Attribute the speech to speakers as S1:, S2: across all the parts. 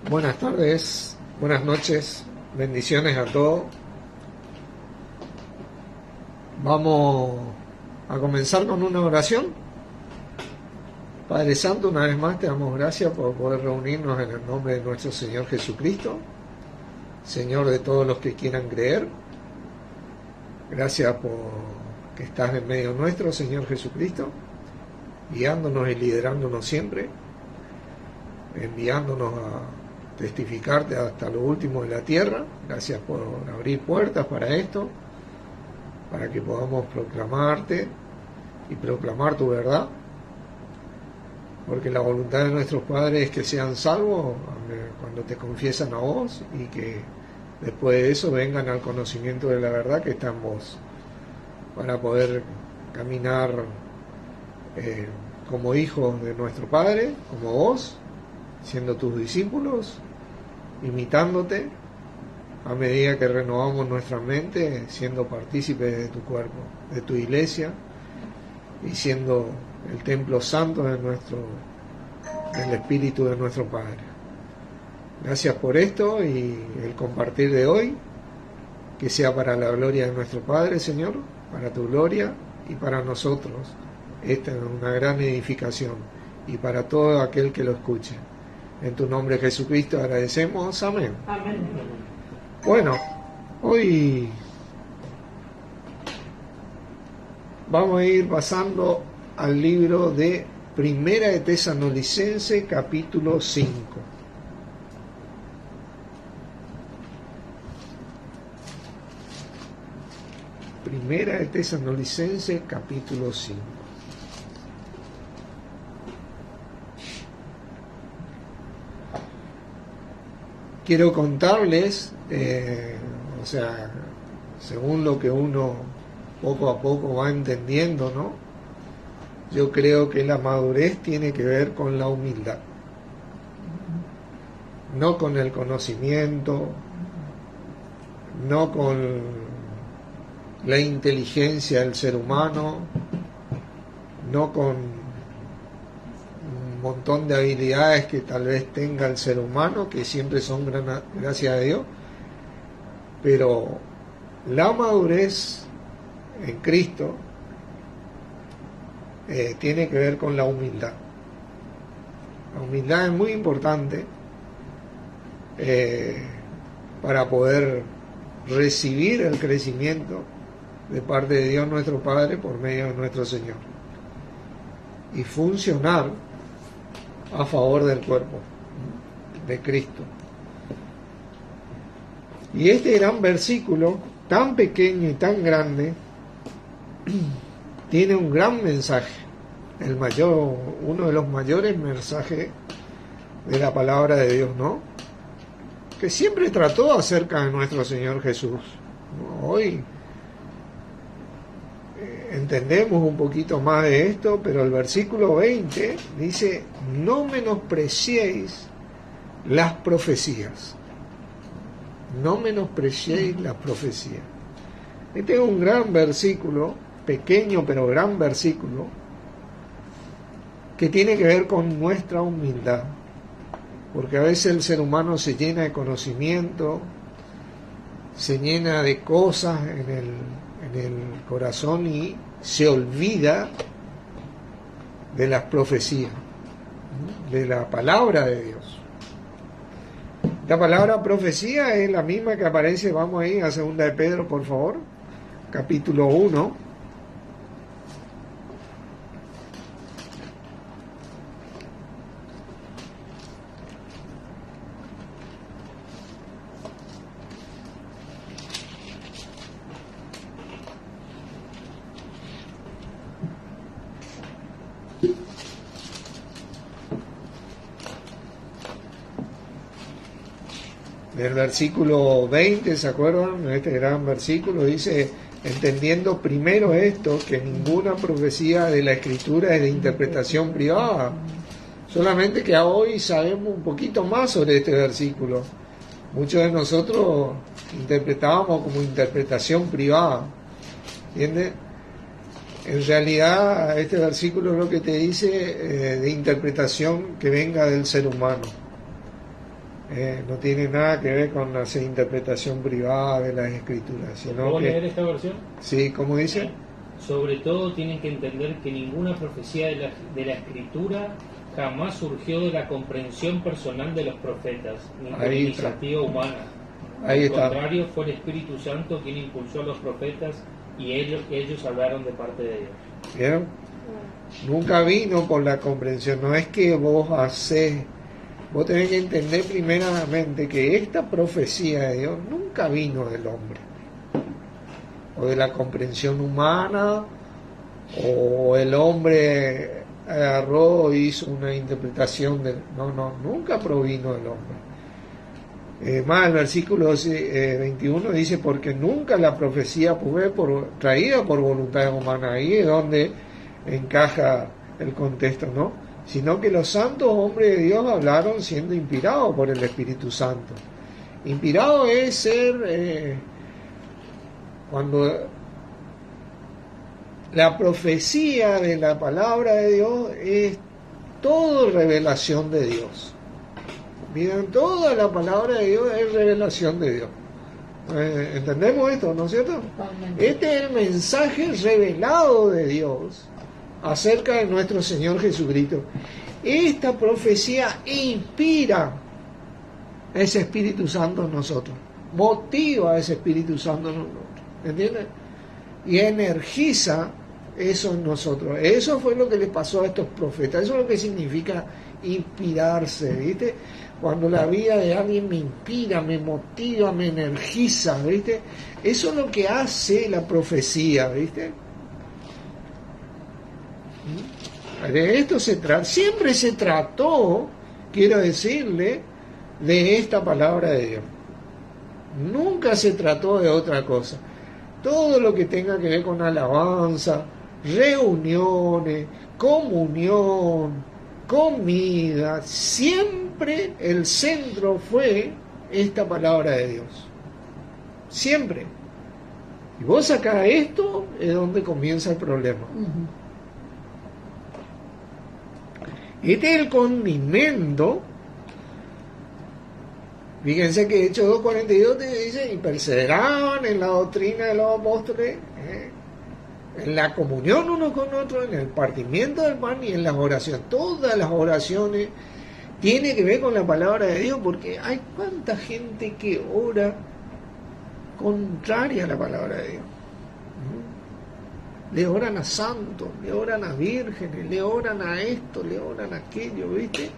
S1: Buenas tardes, buenas noches, bendiciones a todos. Vamos a comenzar con una oración. Padre Santo, una vez más te damos gracias por poder reunirnos en el nombre de nuestro Señor Jesucristo, Señor de todos los que quieran creer. Gracias por que estás en medio nuestro, Señor Jesucristo, guiándonos y liderándonos siempre, enviándonos a testificarte hasta lo último de la tierra. Gracias por abrir puertas para esto, para que podamos proclamarte y proclamar tu verdad, porque la voluntad de nuestros padres es que sean salvos cuando te confiesan a vos, y que después de eso vengan al conocimiento de la verdad que está en vos, para poder caminar como hijos de nuestro Padre, como vos, siendo tus discípulos, imitándote a medida que renovamos nuestra mente, siendo partícipes de tu cuerpo, de tu iglesia, y siendo el templo santo del Espíritu de nuestro Padre. Gracias por esto y el compartir de hoy, que sea para la gloria de nuestro Padre, Señor, para tu gloria y para nosotros. Esta es una gran edificación y para todo aquel que lo escuche. En tu nombre, Jesucristo, agradecemos. Amén.
S2: Amén.
S1: Bueno, hoy vamos a ir pasando al libro de Primera de Tesalonicenses, capítulo 5. Primera de Tesalonicenses, capítulo 5. Quiero contarles, según lo que uno poco a poco va entendiendo, ¿no? Yo creo que la madurez tiene que ver con la humildad, no con el conocimiento, no con la inteligencia del ser humano, no con un montón de habilidades que tal vez tenga el ser humano, que siempre son gracias a Dios, pero la madurez en Cristo tiene que ver con la humildad. La humildad es muy importante para poder recibir el crecimiento de parte de Dios nuestro Padre por medio de nuestro Señor, y funcionar a favor del cuerpo de Cristo. Y este gran versículo, tan pequeño y tan grande, tiene un gran mensaje, uno de los mayores mensajes de la palabra de Dios, ¿no? Que siempre trató acerca de nuestro Señor Jesús. Hoy entendemos un poquito más de esto, pero el versículo 20 dice: no menospreciéis las profecías. No menospreciéis las profecías. Este es un gran versículo, pequeño pero gran versículo, que tiene que ver con nuestra humildad, porque a veces el ser humano se llena de conocimiento, se llena de cosas en el corazón y se olvida de las profecías, de la palabra de Dios. La palabra profecía es la misma que aparece, vamos ahí a 2 de Pedro, por favor, capítulo 1. Del versículo 20, ¿se acuerdan? Este gran versículo dice: entendiendo primero esto, que ninguna profecía de la Escritura es de interpretación privada. Solamente que hoy sabemos un poquito más sobre este versículo. Muchos de nosotros interpretábamos como interpretación privada, ¿entiendes? En realidad este versículo es lo que te dice de interpretación que venga del ser humano. No tiene nada que ver con hacer interpretación privada de las escrituras, sino
S2: ¿Puedo
S1: que...
S2: leer esta versión?
S1: Sí, ¿cómo dice?
S2: Sobre todo tienen que entender que ninguna profecía de la Escritura jamás surgió de la comprensión personal de los profetas, ni por
S1: Ahí está.
S2: iniciativa humana.
S1: Ahí
S2: Al
S1: está.
S2: contrario, fue el Espíritu Santo quien impulsó a los profetas y ellos hablaron de parte de Dios.
S1: ¿Vieron? Nunca vino por la comprensión, no es que vos hacés, vos tenés que entender primeramente que esta profecía de Dios nunca vino del hombre, o de la comprensión humana, o el hombre agarró e hizo una interpretación de... No, nunca provino del hombre. Más el versículo 21 dice, porque nunca la profecía fue traída por voluntad humana. Ahí es donde encaja el contexto, ¿no? Sino que los santos hombres de Dios hablaron siendo inspirados por el Espíritu Santo. Inspirado es ser cuando la profecía de la palabra de Dios es todo revelación de Dios. Miren, toda la palabra de Dios es revelación de Dios. ¿Entendemos esto, no es cierto? Este es el mensaje revelado de Dios acerca de nuestro Señor Jesucristo. Esta profecía inspira ese Espíritu Santo en nosotros, motiva a ese Espíritu Santo en nosotros, ¿entiendes? Y energiza eso en nosotros. Eso fue lo que le pasó a estos profetas. Eso es lo que significa inspirarse, ¿viste? Cuando la vida de alguien me inspira, me motiva, me energiza, ¿viste? Eso es lo que hace la profecía, ¿viste? De esto se trata. Siempre se trató, quiero decirle, de esta palabra de Dios. Nunca se trató de otra cosa. Todo lo que tenga que ver con alabanza, reuniones, comunión, comida, siempre el centro fue esta palabra de Dios. Siempre. Y vos sacás esto, es donde comienza el problema. Este es el condimento. Fíjense que Hechos 2:42 te dice, y perseveraban en la doctrina de los apóstoles, en la comunión uno con otro, en el partimiento del pan y en las oraciones. Todas las oraciones tienen que ver con la palabra de Dios, porque hay cuánta gente que ora contraria a la palabra de Dios. Le oran a santos, le oran a vírgenes, le oran a esto, le oran a aquello, ¿viste?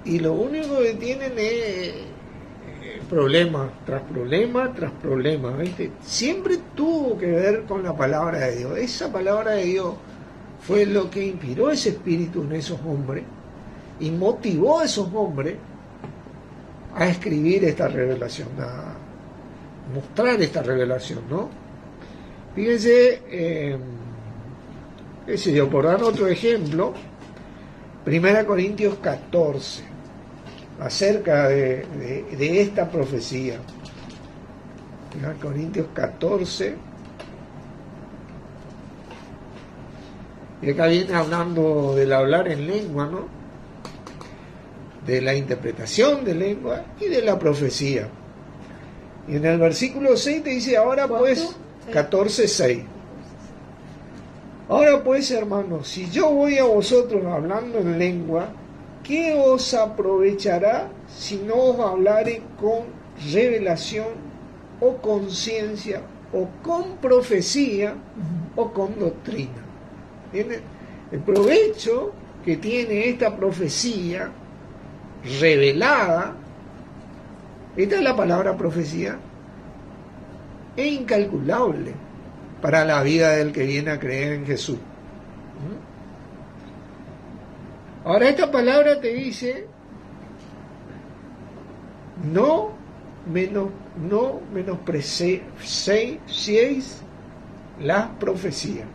S1: Y lo único que tienen es problema tras problema tras problema, ¿viste? Siempre tuvo que ver con la palabra de Dios. Esa palabra de Dios fue lo que inspiró ese espíritu en esos hombres y motivó a esos hombres a escribir esta revelación, a mostrar esta revelación, ¿no? Fíjense, qué sé yo, por dar otro ejemplo, 1 Corintios 14, acerca de esta profecía. 1 Corintios 14, y acá viene hablando del hablar en lengua, ¿no? De la interpretación de lengua y de la profecía. Y en el versículo 6 te dice, ahora pues, 14:6. Ahora pues, hermanos, si yo voy a vosotros hablando en lengua, ¿qué os aprovechará si no os hablare con revelación o con ciencia o con profecía o con doctrina? ¿Entienden? El provecho que tiene esta profecía revelada, esta es la palabra profecía, es incalculable para la vida del que viene a creer en Jesús. Ahora esta palabra te dice, no menospreciéis las profecías.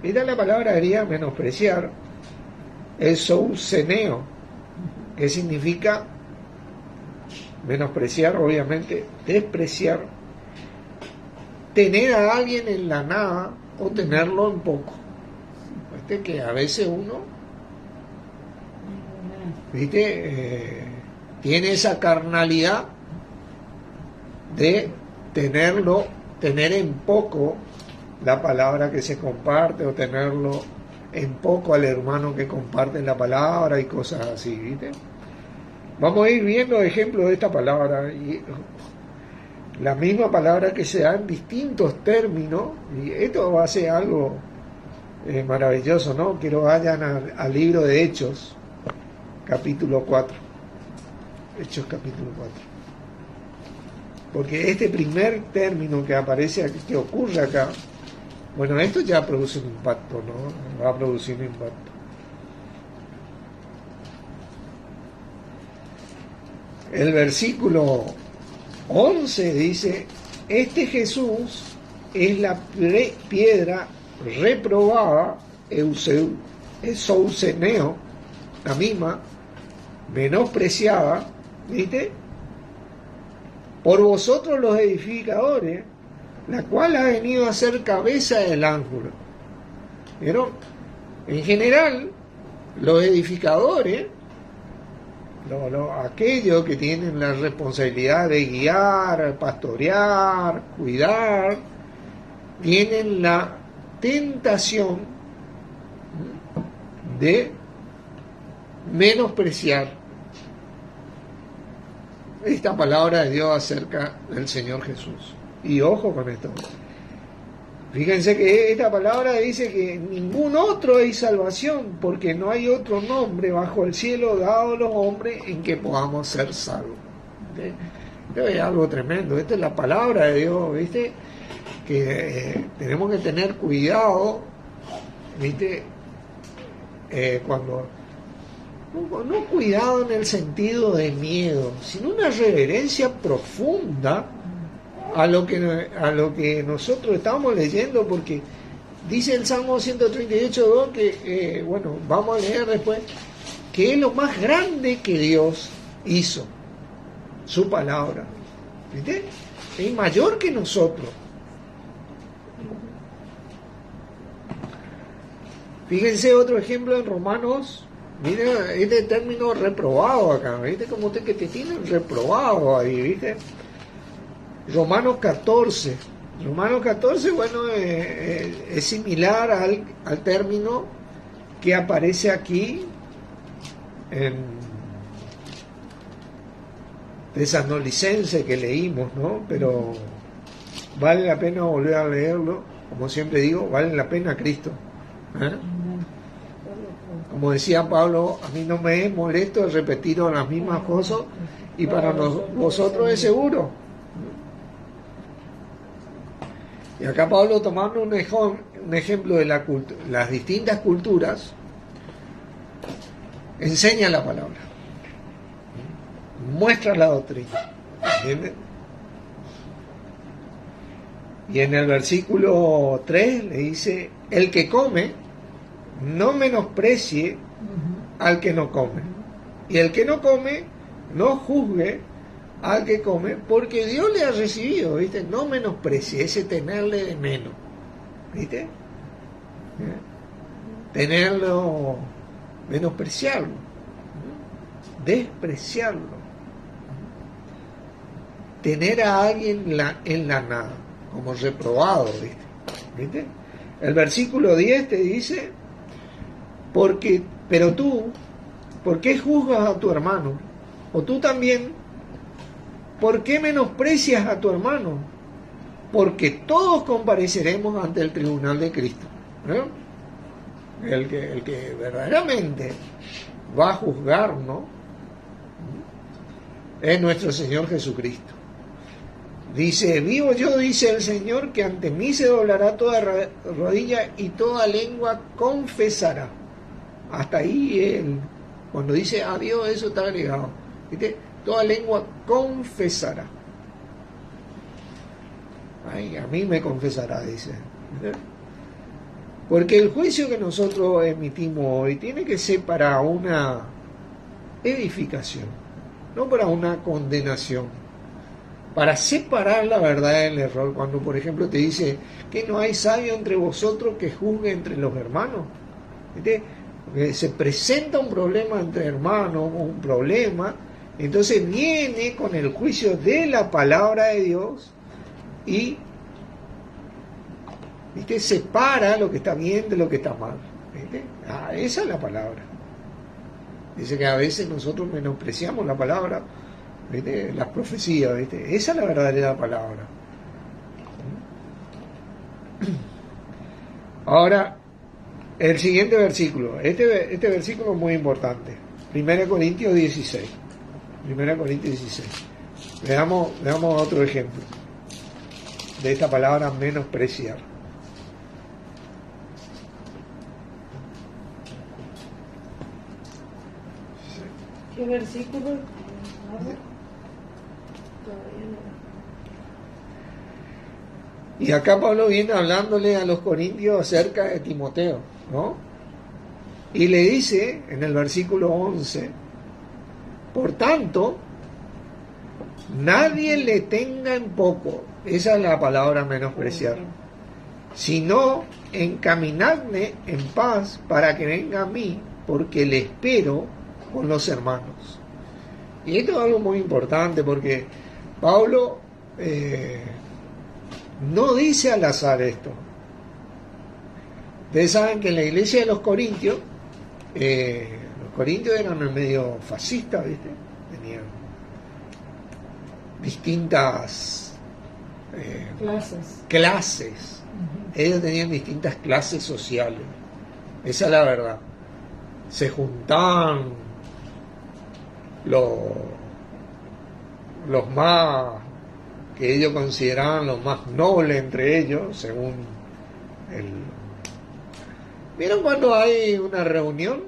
S1: Esta es la palabra griega menospreciar, el souseneo, que significa menospreciar, obviamente, despreciar, tener a alguien en la nada o tenerlo en poco. Que a veces uno ¿viste? Tiene esa carnalidad de tener en poco la palabra que se comparte, o tenerlo en poco al hermano que comparte la palabra y cosas así, ¿viste? Vamos a ir viendo ejemplos de esta palabra, y la misma palabra que se da en distintos términos, y esto va a ser algo maravilloso, ¿no? Quiero vayan al libro de Hechos, capítulo 4. Hechos capítulo 4. Porque este primer término que aparece aquí, que ocurre acá, bueno, esto ya produce un impacto, ¿no? Va a producir un impacto. El versículo 11 dice: este Jesús es la piedra reprobada, esouseneo, la misma, menospreciada, ¿viste? Por vosotros los edificadores, la cual ha venido a ser cabeza del ángulo. ¿Vieron? En general, los edificadores, aquellos que tienen la responsabilidad de guiar, pastorear, cuidar, tienen la tentación de menospreciar esta palabra de Dios acerca del Señor Jesús. Y ojo con esto. Fíjense que esta palabra dice que en ningún otro hay salvación, porque no hay otro nombre bajo el cielo dado a los hombres en que podamos ser salvos. Esto es algo tremendo. Esta es la palabra de Dios, ¿viste? Que tenemos que tener cuidado, ¿viste? Cuando no cuidado en el sentido de miedo, sino una reverencia profunda a lo que nosotros estamos leyendo, porque dice el Salmo 138:2 que, bueno, vamos a leer después, que es lo más grande que Dios hizo, su palabra, ¿viste? Es mayor que nosotros. Fíjense otro ejemplo en Romanos. Mira, este término reprobado acá, ¿viste? Como usted que te tienen reprobado ahí, ¿viste? Romanos 14. Romanos 14, bueno, es similar al término que aparece aquí en Tesalonicense que leímos, ¿no? Pero vale la pena volver a leerlo, como siempre digo, vale la pena Cristo. Como decía Pablo, a mí no me es molesto repetir las mismas cosas, y para vosotros es seguro. Y acá Pablo, tomando un ejemplo de las distintas culturas, enseña la palabra, muestra la doctrina, ¿entienden? Y en el versículo 3 le dice: el que come, no menosprecie al que no come, y el que no come, no juzgue al que come, porque Dios le ha recibido, ¿viste? No menosprecie, ese tenerle de menos, ¿viste? Tenerlo, menospreciarlo, despreciarlo, tener a alguien en la nada, como reprobado, ¿viste? El versículo 10 te dice: pero tú, ¿por qué juzgas a tu hermano? O tú también, ¿por qué menosprecias a tu hermano? Porque todos compareceremos ante el tribunal de Cristo, ¿no? El que verdaderamente va a juzgarnos es nuestro Señor Jesucristo. Dice: vivo yo, dice el Señor, que ante mí se doblará toda rodilla y toda lengua confesará. Hasta ahí cuando dice a Dios, eso está agregado, ¿viste? Toda lengua confesará. Ay, a mí me confesará, dice. ¿Viste? Porque el juicio que nosotros emitimos hoy tiene que ser para una edificación, no para una condenación, para separar la verdad del error. Cuando, por ejemplo, te dice que no hay sabio entre vosotros que juzgue entre los hermanos, ¿viste? Porque se presenta un problema entre hermanos, un problema, entonces viene con el juicio de la palabra de Dios y, ¿viste?, separa lo que está bien de lo que está mal. ¿Viste? Esa es la palabra. Dice que a veces nosotros menospreciamos la palabra, ¿viste?, las profecías, ¿viste? Esa es la verdadera palabra. Ahora, el siguiente versículo. Este versículo es muy importante. 1 Corintios 16. 1 Corintios 16. Veamos otro ejemplo de esta palabra menospreciar.
S3: ¿Qué versículo? Todavía no.
S1: Y acá Pablo viene hablándole a los corintios acerca de Timoteo, ¿no? Y le dice en el versículo 11, por tanto, nadie le tenga en poco, esa es la palabra menospreciar, sino encaminadme en paz para que venga a mí, porque le espero con los hermanos. Y esto es algo muy importante porque Pablo no dice al azar esto. Ustedes saben que en la iglesia de los corintios eran medio fascistas, ¿viste? Tenían distintas clases. Ellos tenían distintas clases sociales. Esa es la verdad. Se juntaban los más, que ellos consideraban los más nobles entre ellos, según el... ¿Vieron cuando hay una reunión?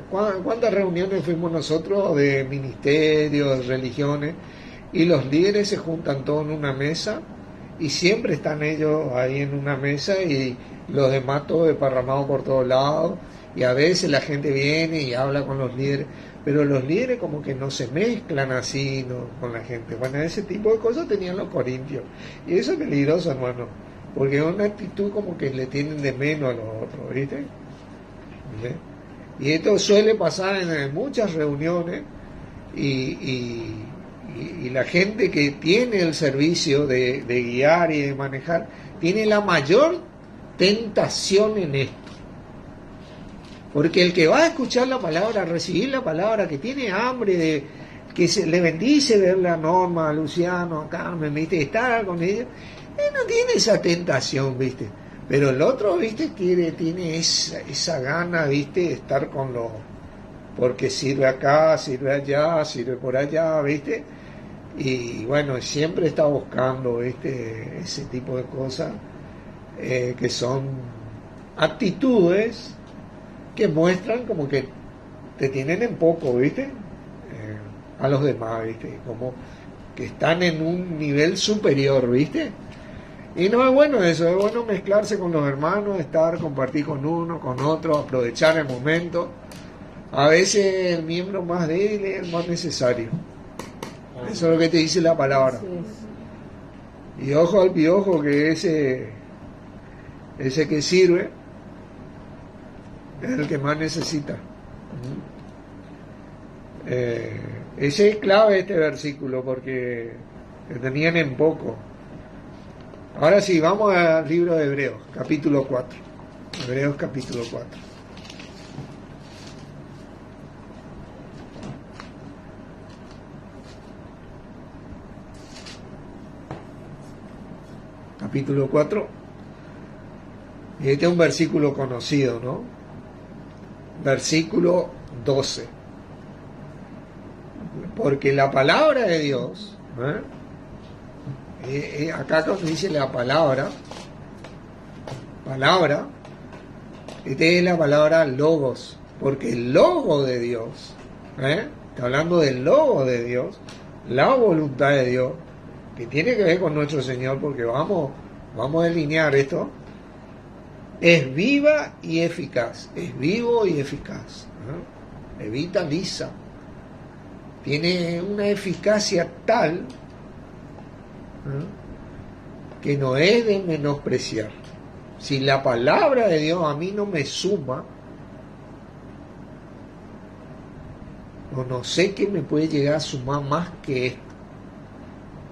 S1: ¿Cuántas reuniones fuimos nosotros de ministerios, de religiones? Y los líderes se juntan todos en una mesa y siempre están ellos ahí en una mesa y los demás todos desparramados por todos lados. Y a veces la gente viene y habla con los líderes, pero los líderes como que no se mezclan así, ¿no?, con la gente. Bueno, ese tipo de cosas tenían los corintios. Y eso es peligroso, hermano, porque es una actitud como que le tienen de menos a los otros, ¿viste? ¿Viste? Y esto suele pasar en muchas reuniones y la gente que tiene el servicio de guiar y de manejar tiene la mayor tentación en esto. Porque el que va a escuchar la palabra, a recibir la palabra, que tiene hambre de que se le bendice ver a Norma, a Luciano, a Carmen, ¿viste?, estar con ellos, él no tiene esa tentación, ¿viste? Pero el otro, ¿viste?, tiene esa gana, ¿viste?, de estar con los... porque sirve acá, sirve allá, sirve por allá, ¿viste? Y bueno, siempre está buscando, ¿viste?, ese tipo de cosas que son actitudes que muestran como que te tienen en poco, ¿viste? A los demás, ¿viste? Como que están en un nivel superior, ¿viste? Y no es bueno eso, es bueno mezclarse con los hermanos, compartir con uno, con otro, aprovechar el momento. A veces el miembro más débil es el más necesario. Eso es lo que te dice la palabra. Y ojo al piojo, que ese que sirve es el que más necesita. Ese es clave este versículo porque lo tenían en poco. Ahora sí, vamos al libro de Hebreos, capítulo 4. Hebreos capítulo 4. Capítulo 4. Y este es un versículo conocido, ¿no? Versículo 12. Porque la palabra de Dios, acá cuando dice la palabra, esta es la palabra logos, porque el logo de Dios, está hablando del logo de Dios, la voluntad de Dios, que tiene que ver con nuestro Señor, porque vamos a delinear esto, es viva y eficaz, es vivo y eficaz, es vitaliza, tiene una eficacia tal que no es de menospreciar. Si la palabra de Dios a mí no me suma, no sé qué me puede llegar a sumar más que esto.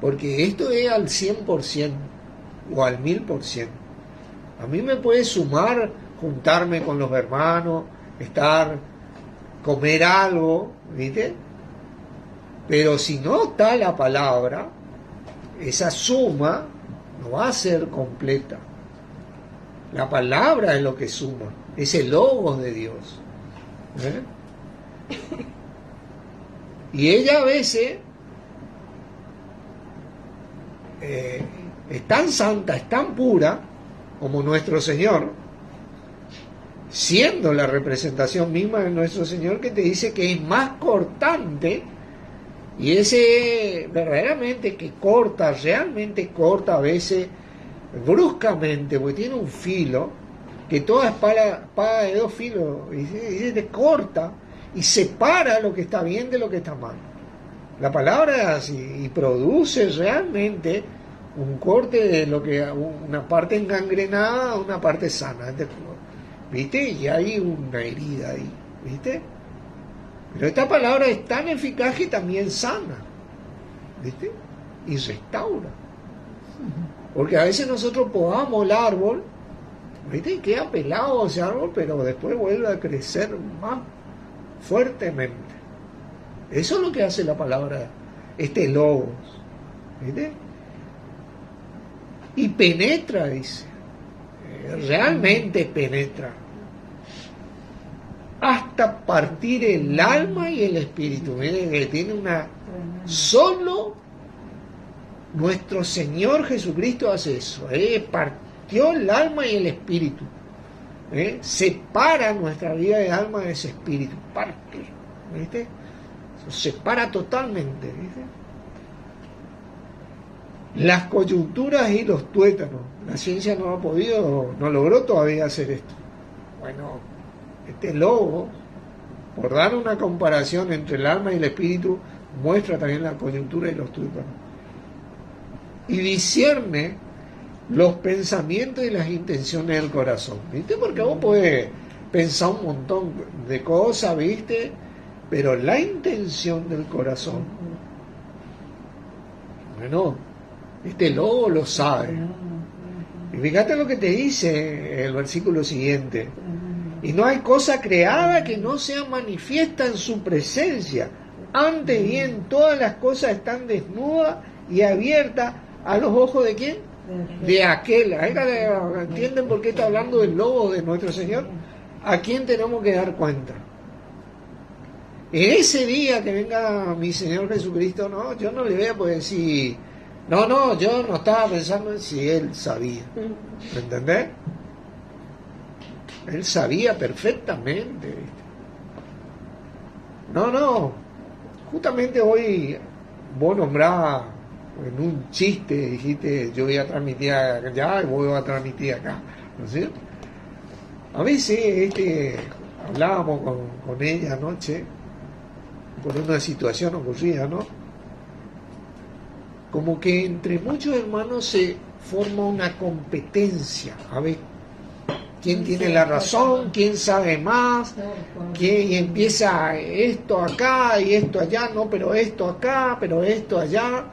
S1: Porque esto es al 100% o al 1000%. A mí me puede sumar juntarme con los hermanos, comer algo, ¿viste? Pero si no está la palabra, esa suma no va a ser completa. La palabra es lo que suma, es el logos de Dios. Y ella a veces es tan santa, es tan pura como nuestro Señor, siendo la representación misma de nuestro Señor, que te dice que es más cortante, y ese verdaderamente que corta, realmente corta a veces bruscamente, porque tiene un filo, que toda espada de dos filos, y te corta y separa lo que está bien de lo que está mal. La palabra es así, y produce realmente un corte de lo que una parte engangrenada a una parte sana, ¿viste? Y hay una herida ahí, ¿viste? Pero esta palabra es tan eficaz que también sana, ¿viste? Y restaura. Porque a veces nosotros podamos el árbol, ¿viste? Y queda pelado ese árbol, pero después vuelve a crecer más fuertemente. Eso es lo que hace la palabra, este logos, ¿viste? Y penetra, dice, realmente penetra, hasta partir el alma y el espíritu. Miren que tiene solo nuestro Señor Jesucristo hace eso, partió el alma y el espíritu, separa nuestra vida de alma de ese espíritu, parte, ¿viste? Separa totalmente, ¿viste? Las coyunturas y los tuétanos. La ciencia no logró todavía hacer esto. Bueno, este logo, por dar una comparación entre el alma y el espíritu, muestra también la coyuntura y los tuétanos. Y discierne los pensamientos y las intenciones del corazón, ¿viste? Porque vos podés pensar un montón de cosas, ¿viste? Pero la intención del corazón, bueno, este logo lo sabe. Y fíjate lo que te dice el versículo siguiente. Y no hay cosa creada que no sea manifiesta en su presencia. Antes bien, todas las cosas están desnudas y abiertas a los ojos de ¿quién? De aquel. ¿Entienden por qué está hablando del logo de nuestro Señor? ¿A quién tenemos que dar cuenta? En ese día que venga mi Señor Jesucristo, no, yo no le voy a poder decir, no, yo no estaba pensando en si Él sabía. ¿Me entendés? Él sabía perfectamente, ¿viste? No, justamente hoy vos nombrabas en un chiste, dijiste, yo voy a transmitir allá y voy a transmitir acá, ¿no es cierto? A veces hablábamos con ella anoche por una situación ocurrida, ¿no? Como que entre muchos hermanos se forma una competencia, a ver quién tiene la razón, quién sabe más, quién empieza esto acá y esto allá, no, pero esto acá, pero esto allá,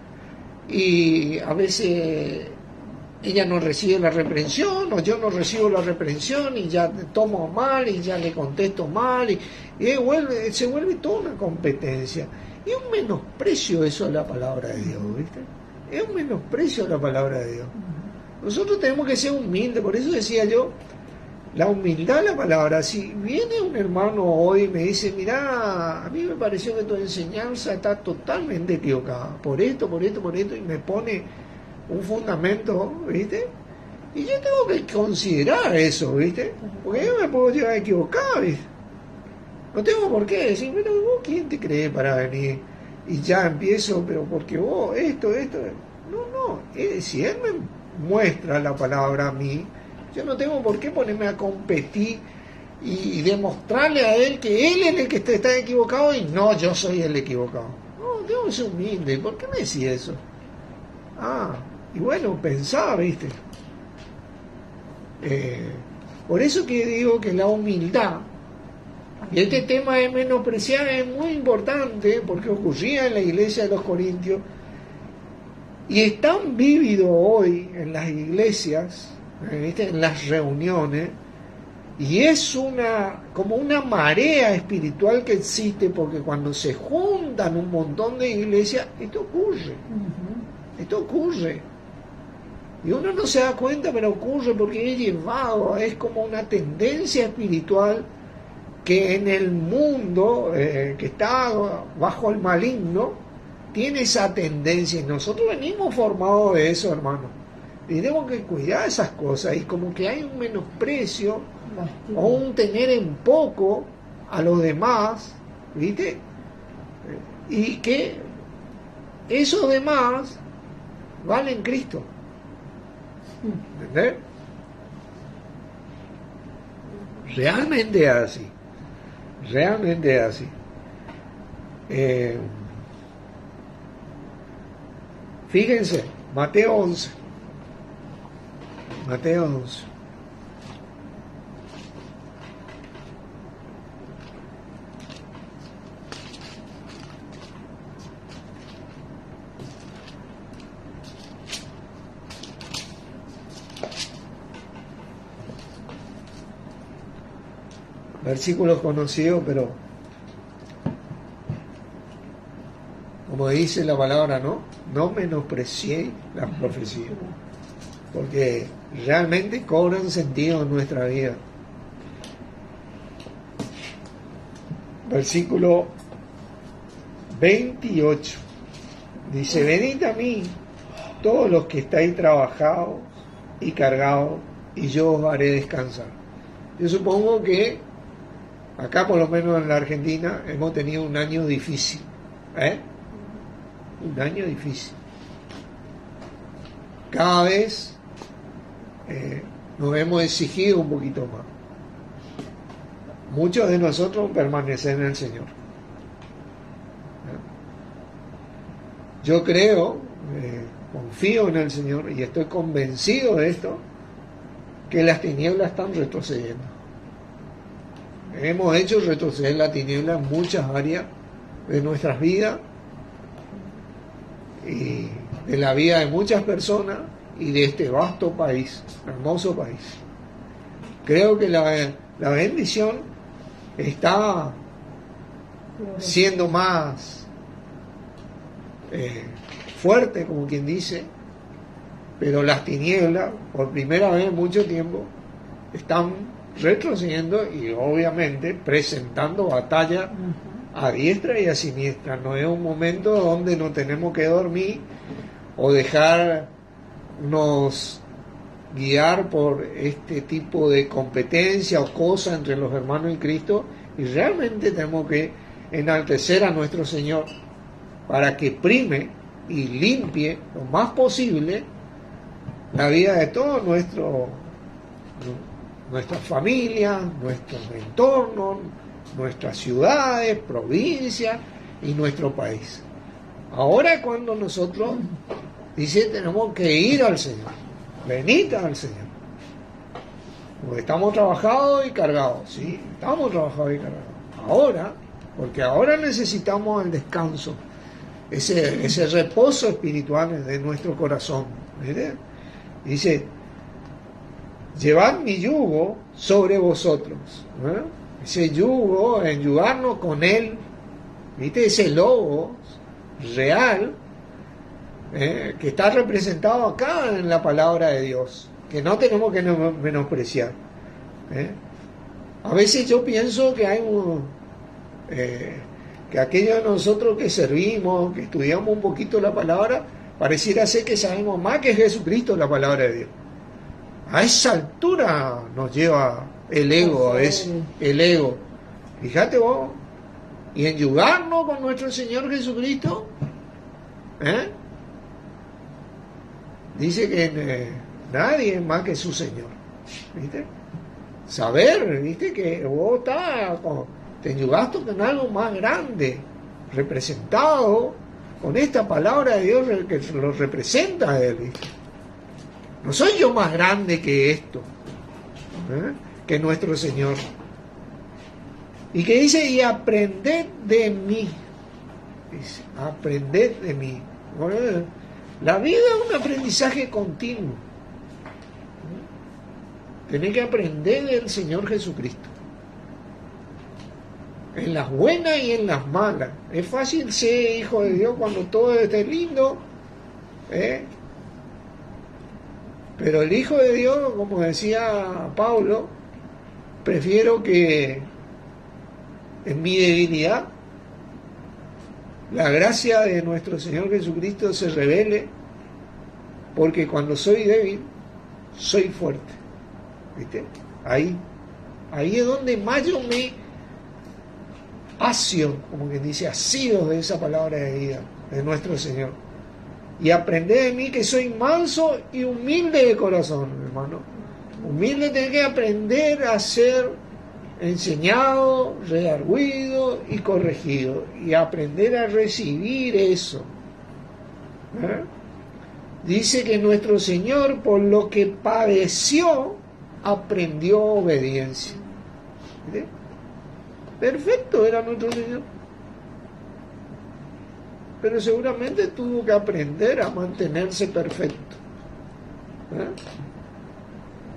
S1: y a veces ella no recibe la reprensión o yo no recibo la reprensión y ya tomo mal y ya le contesto mal y se vuelve toda una competencia. Y un menosprecio eso de la palabra de Dios, ¿viste? Es un menosprecio de la palabra de Dios. Nosotros tenemos que ser humildes, por eso decía yo, la humildad de la palabra. Si viene un hermano hoy y me dice, mirá, a mí me pareció que tu enseñanza está totalmente equivocada, por esto, y me pone un fundamento, ¿viste? Y yo tengo que considerar eso, ¿viste? Porque yo me puedo llegar a equivocar, ¿viste? No tengo por qué decir, pero vos, ¿quién te cree para venir? Y ya empiezo, pero porque vos, esto. No, si Él me muestra la palabra a mí, yo no tengo por qué ponerme a competir y demostrarle a Él que Él es el que está equivocado y no yo soy el equivocado. No, tengo que ser humilde. ¿Por qué me decís eso? Y bueno, pensá, ¿viste? Por eso que digo que la humildad Y este tema de menospreciar es muy importante porque ocurría en la iglesia de los Corintios y es tan vívido hoy en las iglesias, ¿viste? En las reuniones, y es como una marea espiritual que existe porque cuando se juntan un montón de iglesias, esto ocurre. Esto ocurre. Y uno no se da cuenta, pero ocurre porque es llevado, es como una tendencia espiritual que en el mundo que está bajo el maligno tiene esa tendencia y nosotros venimos formados de eso, hermano, y tenemos que cuidar esas cosas y como que hay un menosprecio o un tener en poco a los demás, ¿viste? Y que esos demás valen Cristo, ¿entendés? Realmente es así. Realmente es así. Fíjense, Mateo 11. Mateo 11. Versículos conocidos, pero como dice la palabra, no menospreciéis las profecías, porque realmente cobran sentido en nuestra vida. Versículo 28 dice: venid a mí todos los que estáis trabajados y cargados, y yo os haré descansar. Yo supongo que acá, por lo menos en la Argentina, hemos tenido un año difícil. Un año difícil. Cada vez nos hemos exigido un poquito más. Muchos de nosotros permanecen en el Señor. Yo creo, confío en el Señor y estoy convencido de esto, que las tinieblas están retrocediendo. Hemos hecho retroceder la tiniebla en muchas áreas de nuestras vidas y de la vida de muchas personas y de este vasto país, hermoso país. Creo que la bendición está siendo más fuerte, como quien dice, pero las tinieblas, por primera vez en mucho tiempo, están retrocediendo y obviamente presentando batalla a diestra y a siniestra. No es un momento donde no tenemos que dormir o dejarnos guiar por este tipo de competencia o cosa entre los hermanos en Cristo, y realmente tenemos que enaltecer a nuestro Señor para que prime y limpie lo más posible la vida de todos nuestras familias, nuestros entornos, nuestras ciudades, provincias y nuestro país. Ahora cuando nosotros, dice, tenemos que ir al Señor, venid al Señor, porque estamos trabajados y cargados, ¿sí? Estamos trabajados y cargados. Ahora, porque ahora necesitamos el descanso, ese reposo espiritual de nuestro corazón. ¿Viste? Dice: llevad mi yugo sobre vosotros. Ese yugo, enyugarnos con él, ¿viste? Ese logo real que está representado acá en la palabra de Dios, que no tenemos que menospreciar. A veces yo pienso que hay que aquellos de nosotros que servimos, que estudiamos un poquito la palabra, pareciera ser que sabemos más que Jesucristo la palabra de Dios. A esa altura nos lleva el ego, el ego. Fíjate vos, y enyugarnos con nuestro Señor Jesucristo, dice que nadie es más que su Señor. ¿Viste? Saber, ¿viste? Que vos te enyugaste con algo más grande, representado con esta palabra de Dios que lo representa a Él, ¿viste? No soy yo más grande que esto, que nuestro Señor. Y que dice, y aprended de mí. Dice, aprended de mí. Bueno, la vida es un aprendizaje continuo. Tenés que aprender del Señor Jesucristo. En las buenas y en las malas. Es fácil ser hijo de Dios cuando todo esté lindo, pero el hijo de Dios, como decía Pablo, prefiero que en mi debilidad la gracia de nuestro Señor Jesucristo se revele, porque cuando soy débil soy fuerte. ¿Viste? Ahí es donde más yo me asio, como que dice, asido de esa palabra de vida de nuestro Señor. Y aprended de mí que soy manso y humilde de corazón, hermano. Humilde tiene que aprender a ser enseñado, redarguido y corregido, y aprender a recibir eso. Dice que nuestro Señor, por lo que padeció, aprendió obediencia. ¿Viste? Perfecto era nuestro Señor, pero seguramente tuvo que aprender a mantenerse perfecto.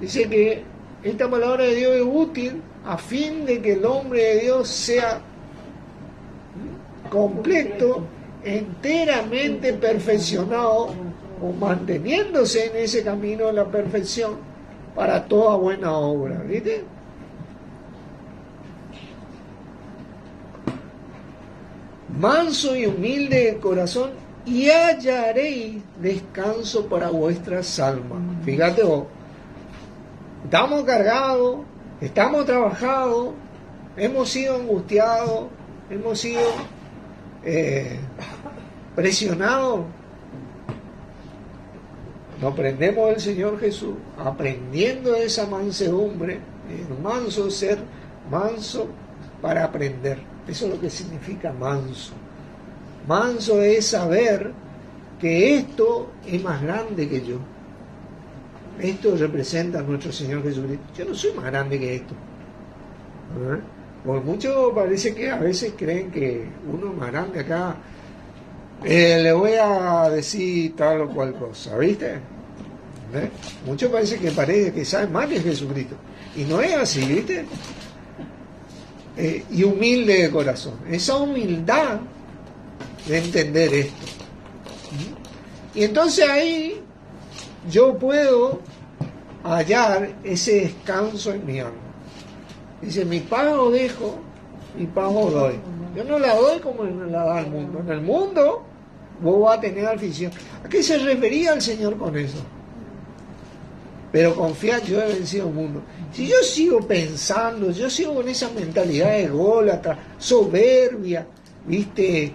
S1: Dice que esta palabra de Dios es útil a fin de que el hombre de Dios sea completo, enteramente perfeccionado, o manteniéndose en ese camino de la perfección para toda buena obra. ¿Viste? Manso y humilde de corazón, y hallaréis descanso para vuestras almas. Fíjate vos, estamos cargados, estamos trabajados, hemos sido angustiados, hemos sido presionados. Nos aprendemos del Señor Jesús, aprendiendo de esa mansedumbre, el manso, ser manso para aprender. Eso es lo que significa manso. Manso es saber que esto es más grande que yo. Esto representa a nuestro Señor Jesucristo. Yo no soy más grande que esto. Porque muchos parece que a veces creen que uno es más grande acá. Le voy a decir tal o cual cosa, ¿viste? Muchos parece que saben más que Jesucristo. Y no es así, ¿viste? Y humilde de corazón. Esa humildad de entender esto. Y entonces ahí yo puedo hallar ese descanso en mi alma. Dice, mi paz os dejo, mi paz os doy. Yo no la doy como la da el mundo. En el mundo vos vas a tener aflicción. ¿A qué se refería el Señor con eso? Pero confiad, yo he vencido el mundo. Si yo sigo pensando, yo sigo con esa mentalidad ególatra, soberbia, ¿viste?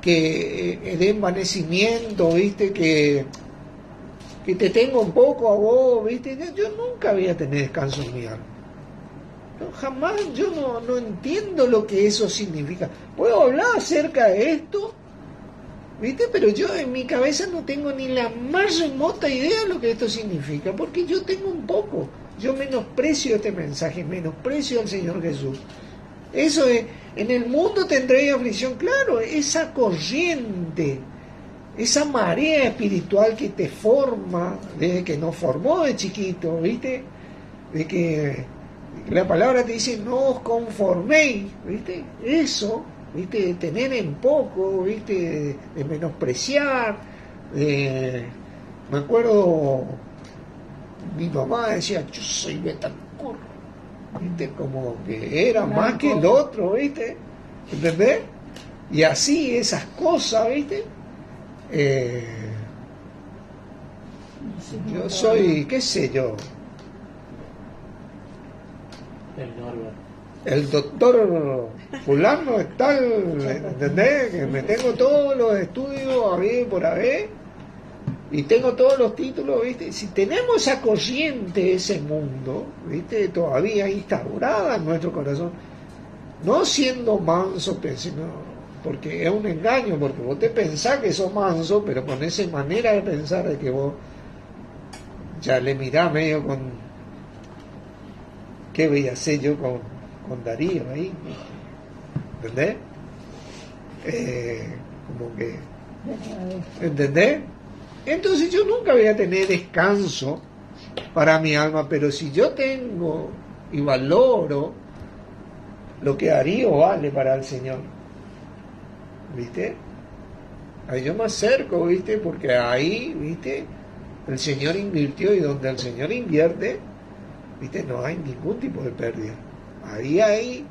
S1: Que de envanecimiento, ¿viste? Que te tengo un poco a vos, ¿viste? Yo nunca voy a tener descanso en mi alma. Jamás, yo no entiendo lo que eso significa. Puedo hablar acerca de esto, ¿viste? Pero yo en mi cabeza no tengo ni la más remota idea de lo que esto significa, porque yo tengo un poco. Yo menosprecio este mensaje, menosprecio al Señor Jesús. Eso es, en el mundo tendréis aflicción, claro, esa corriente, esa marea espiritual que te forma, desde que nos formó de chiquito, ¿viste? De que la palabra te dice, no os conforméis, ¿viste? Eso, ¿viste? De tener en poco, ¿viste? De menospreciar. Me acuerdo, mi mamá decía, yo soy Betancourt, ¿viste? Como que era más que el otro, ¿viste? ¿Entendés? Y así, esas cosas, ¿viste? Yo soy, qué sé yo, el doctor fulano es tal, ¿entendés? Que me tengo todos los estudios a ver por haber y tengo todos los títulos, ¿viste? Si tenemos esa corriente, ese mundo, ¿viste? Todavía instaurada en nuestro corazón, no siendo manso, sino porque es un engaño, porque vos te pensás que sos manso, pero con esa manera de pensar de que vos ya le mirás medio con ¿qué voy a hacer yo con Darío ahí, ¿entendés? Como que, ¿entendés? Entonces yo nunca voy a tener descanso para mi alma, pero si yo tengo y valoro lo que Darío vale para el Señor, ¿viste? Ahí yo me acerco, ¿viste? Porque ahí, ¿viste? El Señor invirtió, y donde el Señor invierte, ¿viste? No hay ningún tipo de pérdida. Ahí hay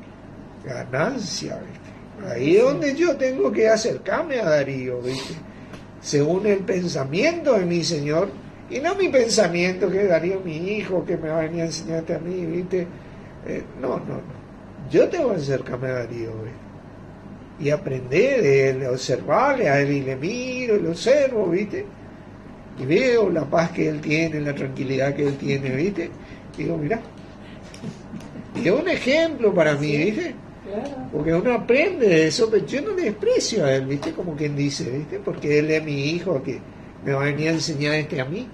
S1: ganancia, ¿viste? Ahí es donde yo tengo que acercarme a Darío, ¿viste? Según el pensamiento de mi Señor, y no mi pensamiento que Darío mi hijo, que me va a venir a enseñarte a mí, ¿viste? No. Yo tengo que acercarme a Darío, ¿viste? Y aprender de él, observarle a él, y le miro y lo observo, ¿viste? Y veo la paz que él tiene, la tranquilidad que él tiene, ¿viste? Y digo, mirá, y es un ejemplo para mí, ¿viste?
S3: Claro.
S1: Porque uno aprende de eso, pero yo no le desprecio a él, ¿viste? Como quien dice, ¿viste? Porque él es mi hijo que me va a venir a enseñar a mí.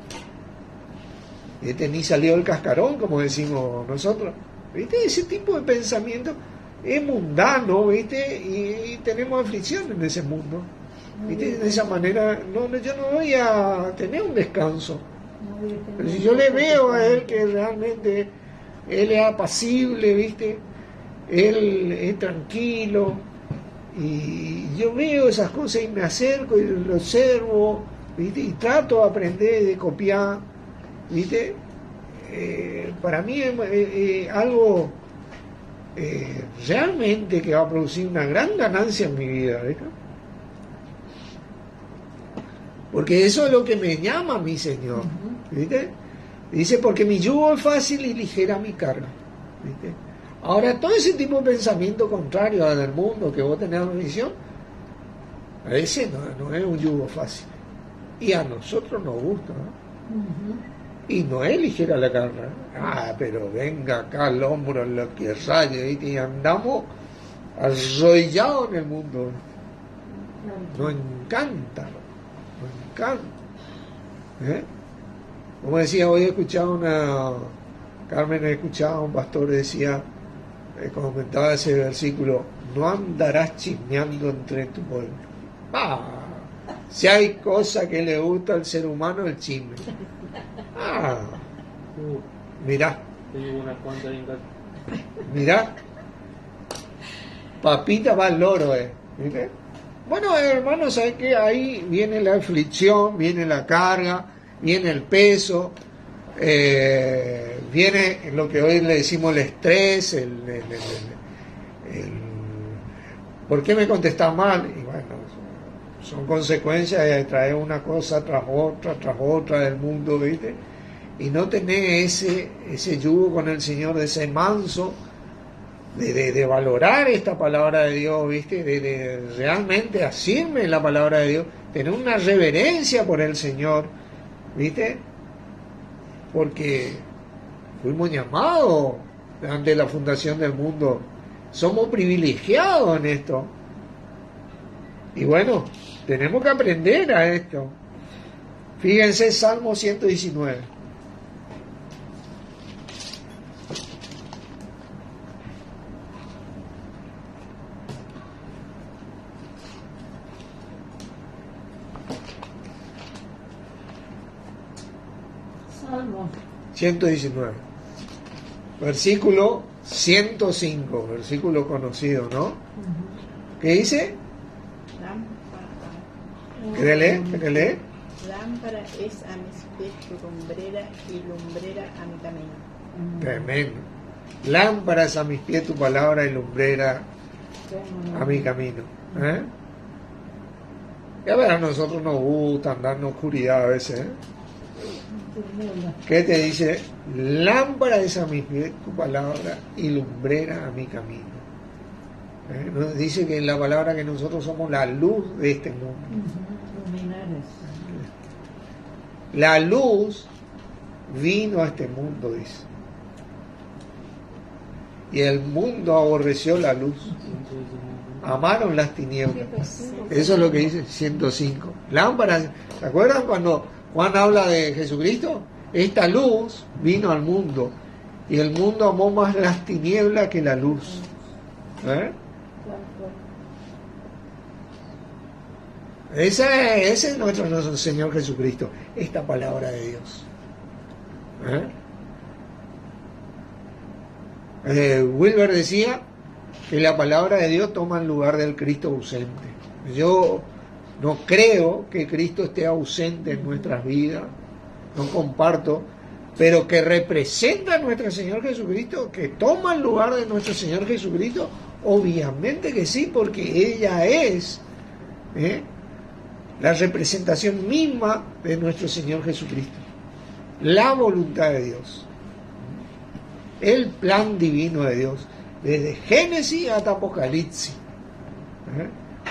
S1: Ni salió el cascarón, como decimos nosotros, ¿viste? Ese tipo de pensamiento es mundano, ¿viste? Y tenemos aflicción en ese mundo, ¿viste? De esa manera yo no voy a tener un descanso. Pero si yo le veo a él que realmente él es apacible, ¿viste? Él es tranquilo, y yo veo esas cosas y me acerco y lo observo, ¿viste? Y trato de aprender, de copiar, ¿viste? Para mí es algo realmente que va a producir una gran ganancia en mi vida, ¿viste? Porque eso es lo que me llama mi Señor, ¿viste? Dice, porque mi yugo es fácil y ligera mi carga, ¿viste? Ahora, todo ese tipo de pensamiento contrario al del mundo que vos tenés en visión, a ese no es un yugo fácil. Y a nosotros nos gusta, ¿no? Y no es ligera la carga. Pero venga acá el hombro en lo que raya, ¿viste? Y andamos arrollados en el mundo. Nos encanta. Como decía, hoy he escuchado Carmen escuchaba a un pastor, decía, comentaba ese versículo, no andarás chismeando entre tu pueblo. Si hay cosa que le gusta al ser humano, el chisme. Mirá. Mirá. Papita va al loro, ¿viste? Bueno, hermanos, ¿sabes qué? Ahí viene la aflicción, viene la carga, viene el peso, viene lo que hoy le decimos el estrés, ¿por qué me contestás mal? Y bueno, son consecuencias de traer una cosa tras otra del mundo, ¿viste? Y no tener ese yugo con el Señor, de ese manso, de valorar esta palabra de Dios, ¿viste? De realmente asirme la palabra de Dios, tener una reverencia por el Señor, ¿viste? Porque fuimos llamados ante la fundación del mundo, somos privilegiados en esto. Y bueno, tenemos que aprender a esto. Fíjense, Salmo 119.
S3: Salmo
S1: 119. Versículo 105, versículo conocido, ¿no? ¿Qué dice? ¿Querés leer?
S4: Lámpara es a mis pies tu lumbrera y lumbrera a mi camino.
S1: Tremendo. Lámpara es a mis pies tu palabra y lumbrera a mi camino. Y a ver, a nosotros nos gusta andar en oscuridad a veces, ¿Qué te dice? Lámpara es a mis pies tu palabra y lumbrera a mi camino. Nos dice que la palabra que nosotros somos la luz de este mundo. La luz vino a este mundo, dice. Y el mundo aborreció la luz. Amaron las tinieblas. Eso es lo que dice 105. Lámparas. ¿Se acuerdan cuando Juan habla de Jesucristo? Esta luz vino al mundo y el mundo amó más las tinieblas que la luz. ¿Eh? Ese es nuestro Señor Jesucristo, esta palabra de Dios. Wilber decía que la palabra de Dios toma el lugar del Cristo ausente. Yo no creo que Cristo esté ausente en nuestras vidas, no comparto, pero que representa a nuestro Señor Jesucristo, que toma el lugar de nuestro Señor Jesucristo, obviamente que sí, porque ella es la representación misma de nuestro Señor Jesucristo, la voluntad de Dios, el plan divino de Dios, desde Génesis hasta Apocalipsis.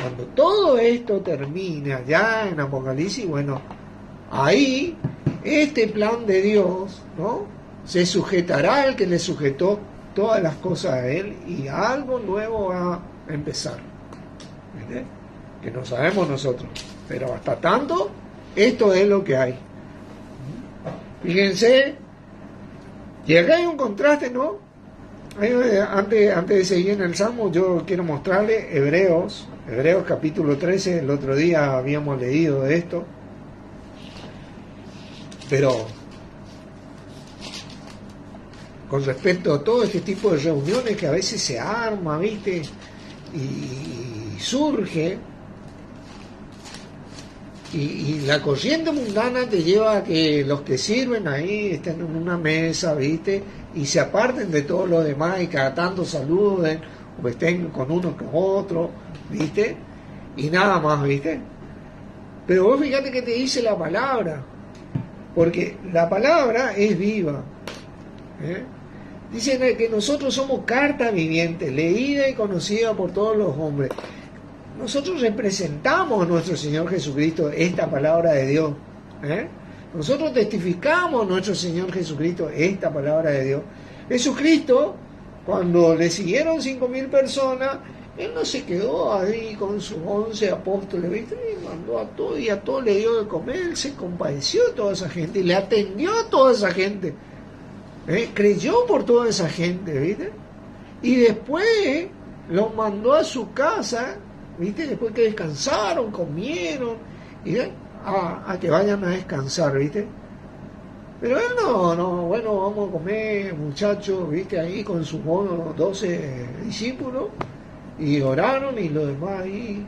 S1: Cuando todo esto termina ya en Apocalipsis, bueno, ahí este plan de Dios, ¿no?, se sujetará al que le sujetó todas las cosas a él, y algo nuevo va a empezar, ¿verdad?, que no sabemos nosotros, pero hasta tanto esto es lo que hay. Fíjense, y acá hay un contraste, ¿no? Antes de seguir en el Salmo, yo quiero mostrarle Hebreos capítulo 13, el otro día habíamos leído de esto, pero con respecto a todo este tipo de reuniones que a veces se arma, ¿viste?, y surge, y la corriente mundana te lleva a que los que sirven ahí estén en una mesa, ¿viste?, y se aparten de todos los demás y cada tanto saluden o estén con uno con otro, ¿viste?, y nada más, ¿viste? Pero vos fíjate que te dice la palabra, porque la palabra es viva. Dicen que nosotros somos carta viviente, leída y conocida por todos los hombres. Nosotros representamos a nuestro Señor Jesucristo, esta palabra de Dios. Nosotros testificamos a nuestro Señor Jesucristo, esta palabra de Dios. Jesucristo, cuando le siguieron 5.000 personas, Él no se quedó ahí con sus 11 apóstoles, ¿viste? Y mandó a todos, y a todos le dio de comer. Él se compadeció de toda esa gente y le atendió a toda esa gente. Creyó por toda esa gente, ¿viste? Y después los mandó a su casa, ¿viste? Después que descansaron, comieron, y a que vayan a descansar, ¿viste? Pero él no, bueno, vamos a comer, muchachos, ¿viste? Ahí con sus 12 discípulos, y oraron y lo demás ahí.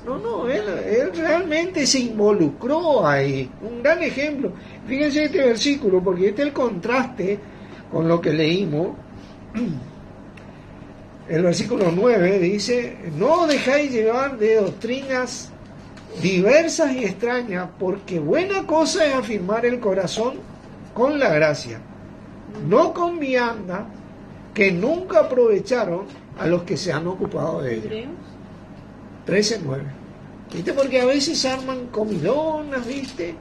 S1: No, él realmente se involucró ahí. Un gran ejemplo. Fíjense este versículo, porque este es el contraste con lo que leímos. El versículo 9 dice: no dejáis llevar de doctrinas diversas y extrañas, porque buena cosa es afirmar el corazón con la gracia, no con vianda, que nunca aprovecharon a los que se han ocupado de ella. 13:9. ¿Viste? Porque a veces arman comilonas, ¿viste?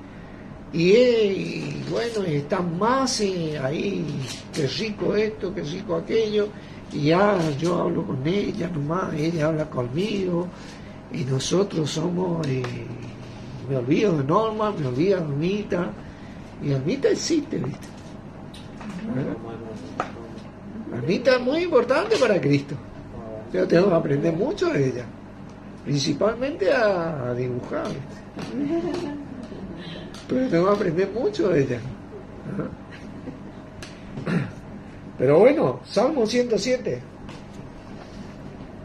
S1: Y bueno, y están más ahí, qué rico esto, qué rico aquello, y ya yo hablo con ella nomás, ella habla conmigo, y nosotros somos, me olvido de Norma, me olvido de Almita, y Almita existe, ¿viste? Almita es muy importante para Cristo. Yo tengo que aprender mucho de ella, principalmente a dibujar, ¿viste? Pero tengo que aprender mucho de ella. Pero bueno, Salmo 107.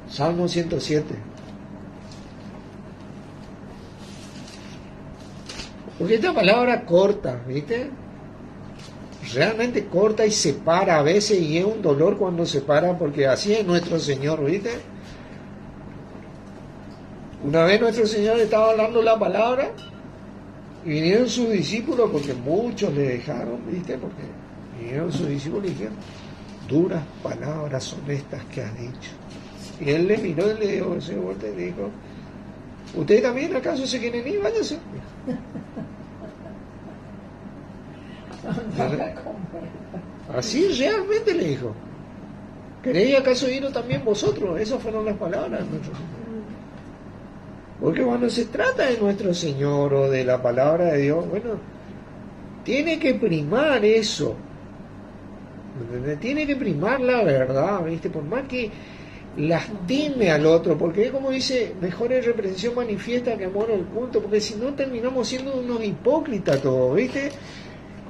S1: Salmo 107. Porque esta palabra corta, ¿viste? Realmente corta y separa a veces, y es un dolor cuando separa, porque así es nuestro Señor, ¿viste? Una vez nuestro Señor estaba hablando la palabra y vinieron sus discípulos, porque muchos le dejaron, ¿viste? Porque vinieron sus discípulos y dijeron: duras palabras son estas que has dicho. Y él le miró y le dijo, se volteó y le dijo: ¿ustedes también acaso se quieren ir? Váyanse. Así realmente le dijo: ¿queréis acaso iros también vosotros? Esas fueron las palabras de nuestro Señor. Porque cuando se trata de nuestro Señor o de la palabra de Dios, bueno, tiene que primar eso. ¿entendés? Tiene que primar la verdad, ¿viste? Por más que lastime al otro, porque es como dice, mejor es reprensión manifiesta que amor oculto, porque si no terminamos siendo unos hipócritas todos, ¿viste?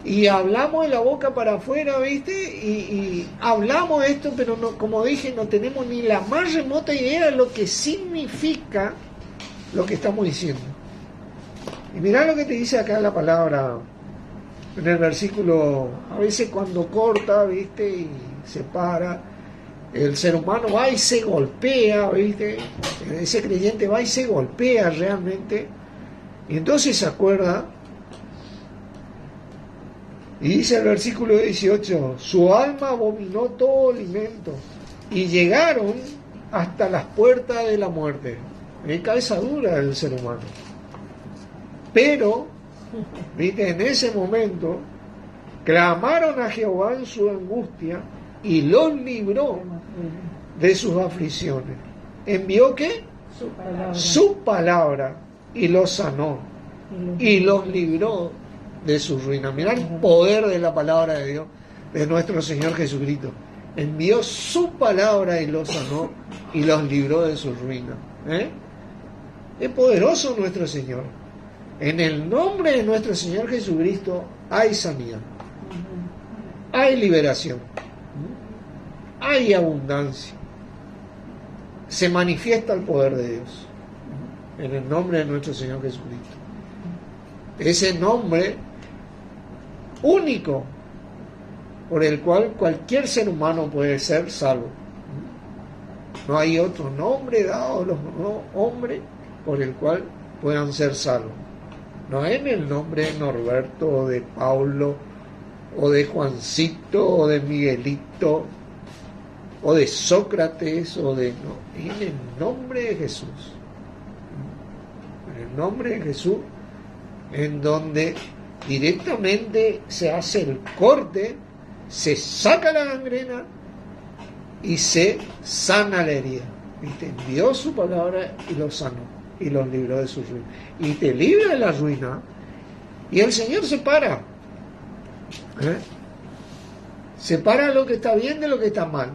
S1: Y hablamos de la boca para afuera, ¿viste? Y hablamos esto, pero no, como dije, no tenemos ni la más remota idea de lo que significa lo que estamos diciendo. Y mirá lo que te dice acá la palabra en el versículo, a veces cuando corta, ¿viste? Y se para, el ser humano va y se golpea, ¿viste? Ese creyente va y se golpea realmente, y entonces se acuerda. Y dice el versículo 18, su alma abominó todo alimento y llegaron hasta las puertas de la muerte. Es cabeza dura el ser humano. Pero, ¿viste? En ese momento, clamaron a Jehová en su angustia y los libró de sus aflicciones. ¿Envió qué? Su palabra y los sanó y los libró de su ruina. Mirá el poder de la palabra de Dios, de nuestro Señor Jesucristo. Envió su palabra y los sanó y los libró de su ruina. Es poderoso nuestro Señor. En el nombre de nuestro Señor Jesucristo hay sanidad, hay liberación, hay abundancia. Se manifiesta el poder de Dios en el nombre de nuestro Señor Jesucristo. Ese nombre único por el cual cualquier ser humano puede ser salvo. No hay otro nombre dado a los hombres por el cual puedan ser salvos. No es en el nombre de Norberto o de Paulo o de Juancito o de Miguelito o de Sócrates o de... No, en el nombre de Jesús. En el nombre de Jesús, en donde directamente se hace el corte, se saca la gangrena y se sana la herida. ¿Viste? Envió su palabra y los sanó y los libró de su ruina. Y te libra de la ruina. Y el Señor separa. Separa lo que está bien de lo que está mal.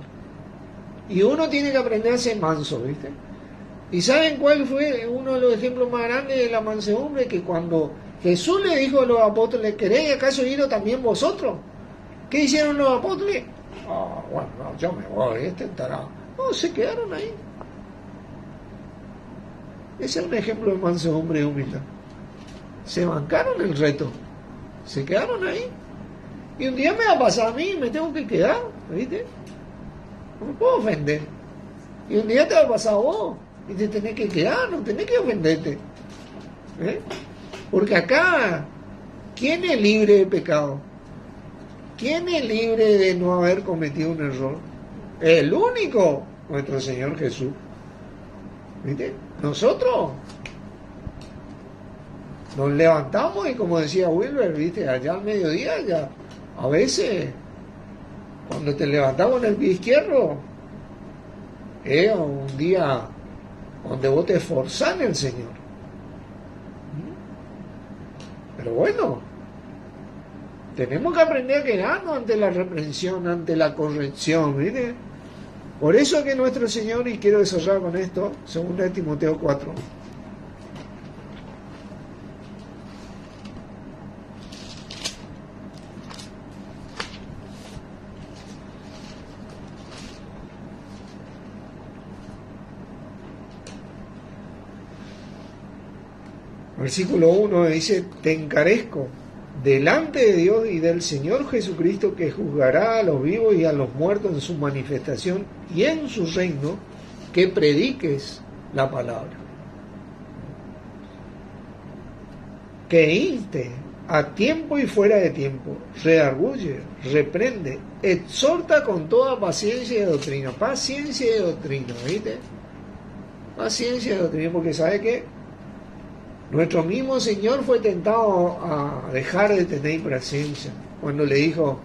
S1: Y uno tiene que aprender a ser manso, ¿viste? ¿Y saben cuál fue uno de los ejemplos más grandes de la mansedumbre? Que cuando Jesús le dijo a los apóstoles, ¿queréis acaso iros también vosotros? ¿Qué hicieron los apóstoles? Bueno, no, yo me voy, este estará. No, se quedaron ahí. Ese es un ejemplo de mansedumbre y humildad. Se bancaron el reto, se quedaron ahí. Y un día me va a pasar a mí, me tengo que quedar, ¿viste? No me puedo ofender. Y un día te va a pasar a vos, y te tenés que quedar, no tenés que ofenderte. Porque acá, ¿quién es libre de pecado? ¿Quién es libre de no haber cometido un error? El único, nuestro Señor Jesús. ¿Viste? Nosotros nos levantamos y, como decía Wilber, ¿viste? Allá al mediodía, ya a veces cuando te levantamos en el pie izquierdo es un día donde vos te esforzás en el Señor. Pero bueno, tenemos que aprender a quedarnos ante la reprensión, ante la corrección, ¿viste? Por eso es que nuestro Señor, y quiero desarrollar con esto, 2 Timoteo 4. Versículo 1 dice, te encarezco delante de Dios y del Señor Jesucristo, que juzgará a los vivos y a los muertos en su manifestación y en su reino, que prediques la palabra. Que inste a tiempo y fuera de tiempo, redarguye, reprende, exhorta con toda paciencia y doctrina. Paciencia y doctrina, ¿viste? Paciencia y doctrina, porque ¿sabe qué? Nuestro mismo Señor fue tentado a dejar de tener paciencia cuando le dijo,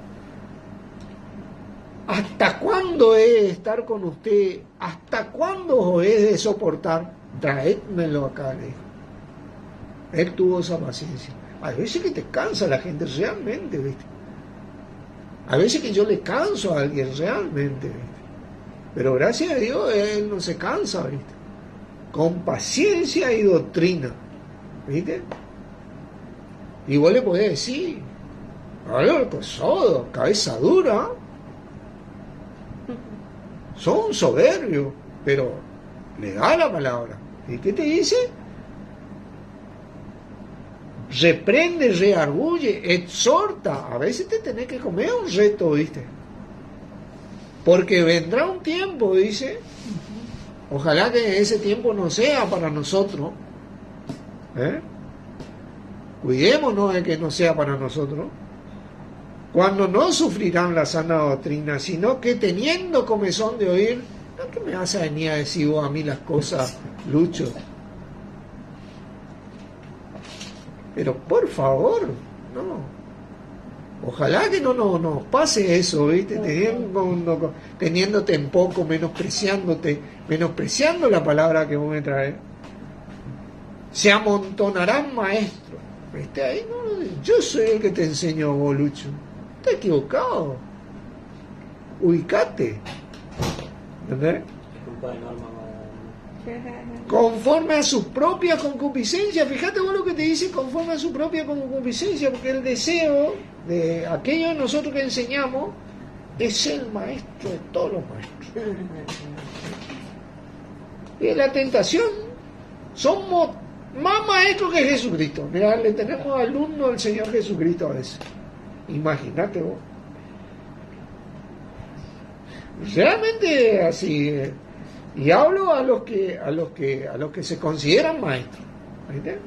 S1: ¿hasta cuándo he de estar con usted? ¿Hasta cuándo os he de soportar? Traédmelo acá, le dijo. Él tuvo esa paciencia. Hay veces que te cansa la gente realmente, ¿viste? A veces que yo le canso a alguien realmente, ¿viste? Pero gracias a Dios él no se cansa, ¿viste? Con paciencia y doctrina, ¿viste? Y vos le podés decir, algo cosodo, cabeza dura, son soberbios, pero le da la palabra. ¿Y qué te dice? Reprende, reargulle, exhorta. A veces te tenés que comer un reto, ¿viste? Porque vendrá un tiempo, dice. Ojalá que ese tiempo no sea para nosotros. Cuidémonos de que no sea para nosotros. Cuando no sufrirán la sana doctrina, sino que teniendo comezón de oír, no que me vas a venir a decir vos a mí las cosas, Lucho. Pero por favor, no. Ojalá que no nos pase eso, ¿viste? Teniéndote en poco, menospreciando la palabra que vos me traes. Se amontonarán maestros. ¿Viste? Ahí no, yo soy el que te enseño a vos, Lucho. Estás equivocado. Ubicate. ¿Entendés?
S2: Disculpa de Norma.
S1: Conforme a su propia concupiscencia. Fíjate vos lo que te dice, conforme a su propia concupiscencia, porque el deseo de aquellos de nosotros que enseñamos es el maestro de todos los maestros. Y la tentación, somos más maestros que Jesucristo. Mirá, le tenemos alumno al Señor Jesucristo a veces. Imagínate vos. Realmente así. Y hablo a los que se consideran maestros. ¿Viste?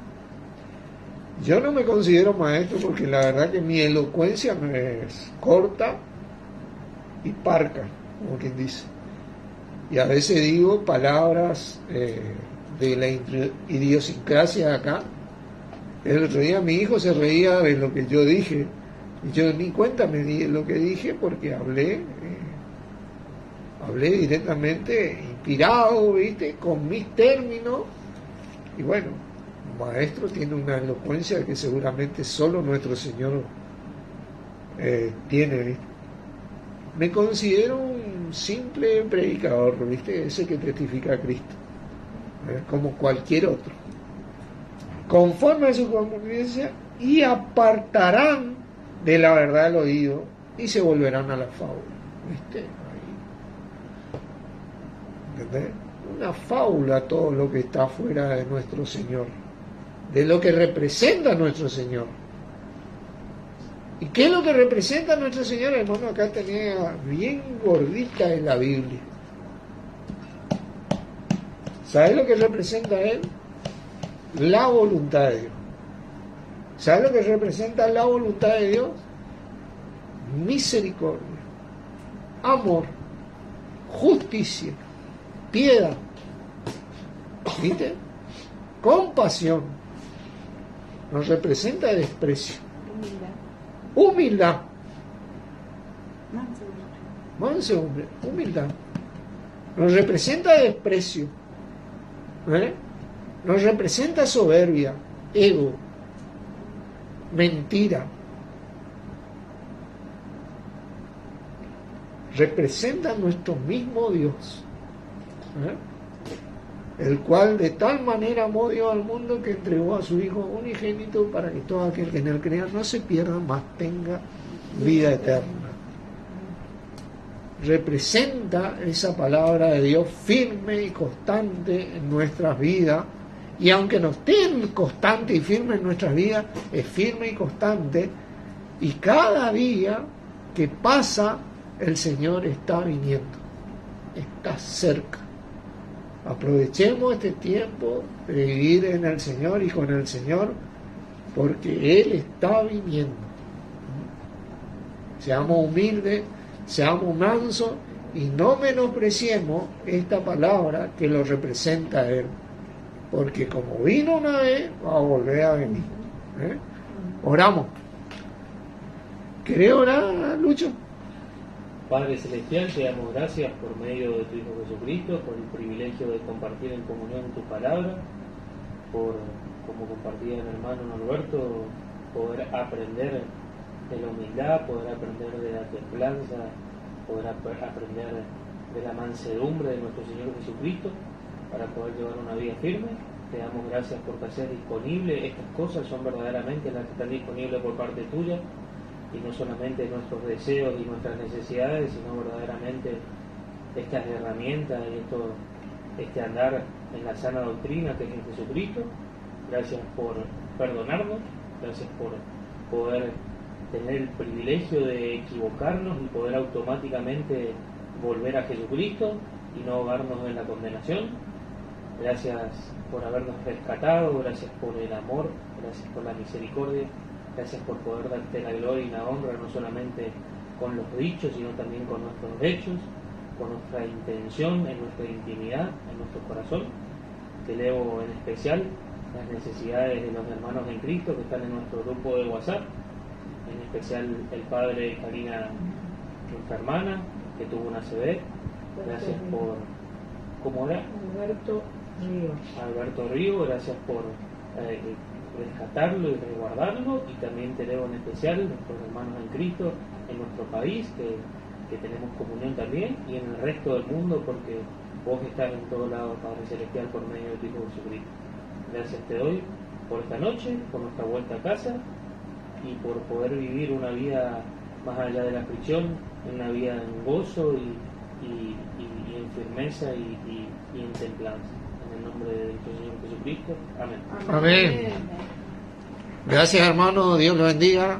S1: Yo no me considero maestro porque la verdad que mi elocuencia me es corta y parca, como quien dice. Y a veces digo palabras de la idiosincrasia de acá. El otro día mi hijo se reía de lo que yo dije. Y yo ni cuenta me di lo que dije porque hablé directamente inspirado, ¿viste? Con mis términos. Y bueno, un maestro tiene una elocuencia que seguramente solo nuestro Señor tiene, ¿viste? Me considero un simple predicador, ¿viste? Ese que testifica a Cristo, como cualquier otro. Conforme a su conveniencia, y apartarán de la verdad el oído y se volverán a la fábula, ¿viste? ¿Entendés? Una fábula todo lo que está fuera de nuestro Señor, de lo que representa nuestro Señor. ¿Y qué es lo que representa nuestro Señor? Hermano, acá tenía bien gordita en la Biblia. ¿Sabes lo que representa Él? La voluntad de Dios. ¿Sabes lo que representa la voluntad de Dios? Misericordia, amor, justicia, piedad, ¿viste? Compasión. Nos representa desprecio, humildad, mansedumbre, humildad. Nos representa desprecio, nos representa soberbia, ego, mentira. Representa a nuestro mismo Dios, el cual de tal manera amó Dios al mundo que entregó a su Hijo unigénito para que todo aquel que en él crea no se pierda, mas tenga vida eterna. Representa esa palabra de Dios firme y constante en nuestras vidas, y aunque no esté constante y firme en nuestras vidas, es firme y constante, y cada día que pasa el Señor está viniendo, está cerca. Aprovechemos este tiempo de vivir en el Señor y con el Señor, porque Él está viniendo. Seamos humildes, seamos mansos y no menospreciemos esta palabra que lo representa a Él, porque como vino una vez, va a volver a venir. Oramos. ¿Querés orar, Lucho?
S2: Padre Celestial, te damos gracias por medio de tu Hijo Jesucristo, por el privilegio de compartir en comunión tu palabra, por, como compartía el hermano Norberto, poder aprender de la humildad, poder aprender de la templanza, poder aprender de la mansedumbre de nuestro Señor Jesucristo, para poder llevar una vida firme. Te damos gracias porque haces disponible estas cosas, son verdaderamente las que están disponibles por parte tuya, y no solamente nuestros deseos y nuestras necesidades, sino verdaderamente estas herramientas y este andar en la sana doctrina que es en Jesucristo. Gracias por perdonarnos, gracias por poder tener el privilegio de equivocarnos y poder automáticamente volver a Jesucristo y no ahogarnos en la condenación. Gracias por habernos rescatado, gracias por el amor, gracias por la misericordia, gracias por poder darte la gloria y la honra, no solamente con los dichos, sino también con nuestros hechos, con nuestra intención, en nuestra intimidad, en nuestro corazón. Te elevo en especial las necesidades de los hermanos en Cristo que están en nuestro grupo de WhatsApp, en especial el padre Karina, nuestra hermana, que tuvo una ACV. Gracias por, ¿cómo era? Alberto Río, gracias por rescatarlo y resguardarlo, y también te elevo en especial nuestros hermanos en Cristo en nuestro país, que tenemos comunión también, y en el resto del mundo, porque vos estás en todos lados, Padre Celestial, por medio de tu Hijo Jesucristo. Gracias te doy por esta noche, por nuestra vuelta a casa, y por poder vivir una vida más allá de la aflicción, una vida en gozo y en firmeza y en templanza. En el nombre de nuestro Señor Jesucristo. Amén.
S1: Amén. Gracias, hermano. Dios lo bendiga.